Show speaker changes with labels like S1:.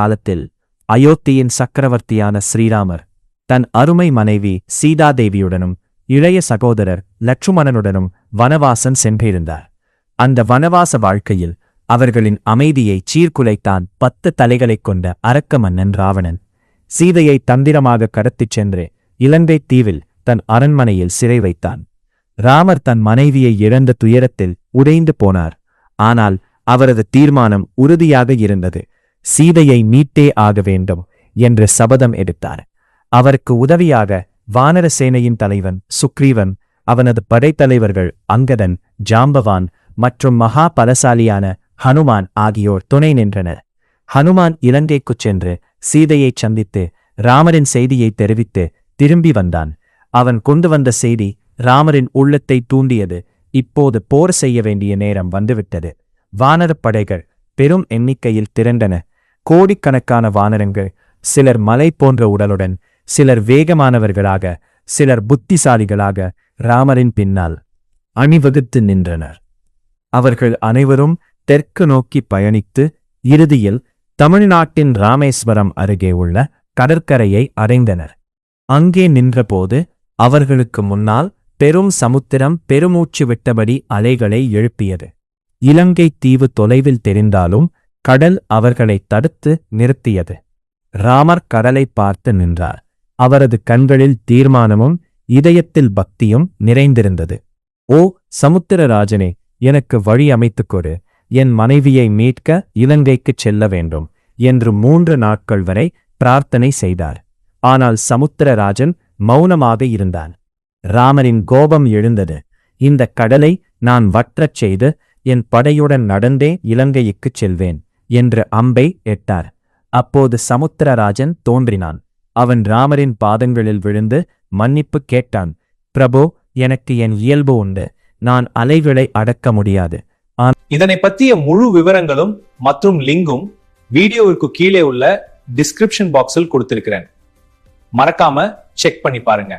S1: காலத்தில் அயோத்தியின் சக்கரவர்த்தியான ஸ்ரீராமர் தன் அருமை மனைவி சீதாதேவியுடனும் இளைய சகோதரர் லட்சுமணனுடனும் வனவாசம் சென்றிருந்தார். அந்த வனவாச வாழ்க்கையில் அவர்களின் அமைதியை சீர்குலைத்தான் 10 தலைகளைக் கொண்ட அரக்க மன்னன் ராவணன். சீதையை தந்திரமாக கடத்திச் சென்று இலங்கை தீவில் தன் அரண்மனையில் சிறை வைத்தான். ராமர் தன் மனைவியை இழந்த துயரத்தில் உடைந்து போனார். ஆனால் அவரது தீர்மானம் உறுதியாக இருந்தது. சீதையை மீட்டே ஆக வேண்டும் என்று சபதம் எடுத்தார். அவருக்கு உதவியாக வானர சேனையின் தலைவன் சுக்ரீவன், அவனது படைத்தலைவர்கள் அங்கதன், ஜாம்பவான் மற்றும் மகா பலசாலியான ஹனுமான் ஆகியோர் துணை நின்றனர். ஹனுமான் இலங்கைக்குச் சென்று சீதையைச் சந்தித்து ராமரின் செய்தியை தெரிவித்து திரும்பி வந்தான். அவன் கொண்டு வந்த செய்தி ராமரின் உள்ளத்தை தூண்டியது. இப்போது போர் செய்ய வேண்டிய நேரம் வந்துவிட்டது. வானரப் படைகள் பெரும் எண்ணிக்கையில் திரண்டன. கோடிக்கணக்கான வானரங்கள், சிலர் மலை போன்ற உடலுடன், சிலர் வேகமானவர்களாக, சிலர் புத்திசாலிகளாக ராமரின் பின்னால் அணிவகுத்து நின்றனர். அவர்கள் அனைவரும் தெற்கு நோக்கி பயணித்து இறுதியில் தமிழ்நாட்டின் ராமேஸ்வரம் அருகே உள்ள கடற்கரையை அடைந்தனர். அங்கே நின்றபோது அவர்களுக்கு முன்னால் பெரும் சமுத்திரம் பெருமூச்சு விட்டபடி அலைகளை எழுப்பியது. இலங்கை தீவு தொலைவில் தெரிந்தாலும் கடல் அவர்களை தடுத்து நிறுத்தியது. ராமர் கடலை பார்த்து நின்றார். அவரது கண்களில் தீர்மானமும் இதயத்தில் பக்தியும் நிறைந்திருந்தது. ஓ சமுத்திரராஜனே, எனக்கு வழி அமைத்துக் கொடு. என் மனைவியை மீட்க இலங்கைக்குச் செல்ல வேண்டும் என்று 3 நாட்கள் வரை பிரார்த்தனை செய்தார். ஆனால் சமுத்திரராஜன் மௌனமாக இருந்தான். ராமரின் கோபம் எழுந்தது. இந்த கடலை நான் வற்றச் செய்து என் படையுடன் நடந்தே இலங்கைக்குச் செல்வேன் என்று அம்பை எட்டார். அப்போது சமுத்திரராஜன் தோன்றினான். அவன் ராமரின் பாதங்களில் விழுந்து மன்னிப்பு கேட்டான். பிரபு, எனக்கு என் இயல்பு உண்டு. நான் அலைகளை அடக்க முடியாது.
S2: இதனை பற்றிய முழு விவரங்களும் மற்றும் லிங்கும் வீடியோவிற்கு கீழே உள்ள டிஸ்கிரிப்ஷன் பாக்ஸில் கொடுத்திருக்கிறேன். மறக்காம செக் பண்ணி பாருங்க.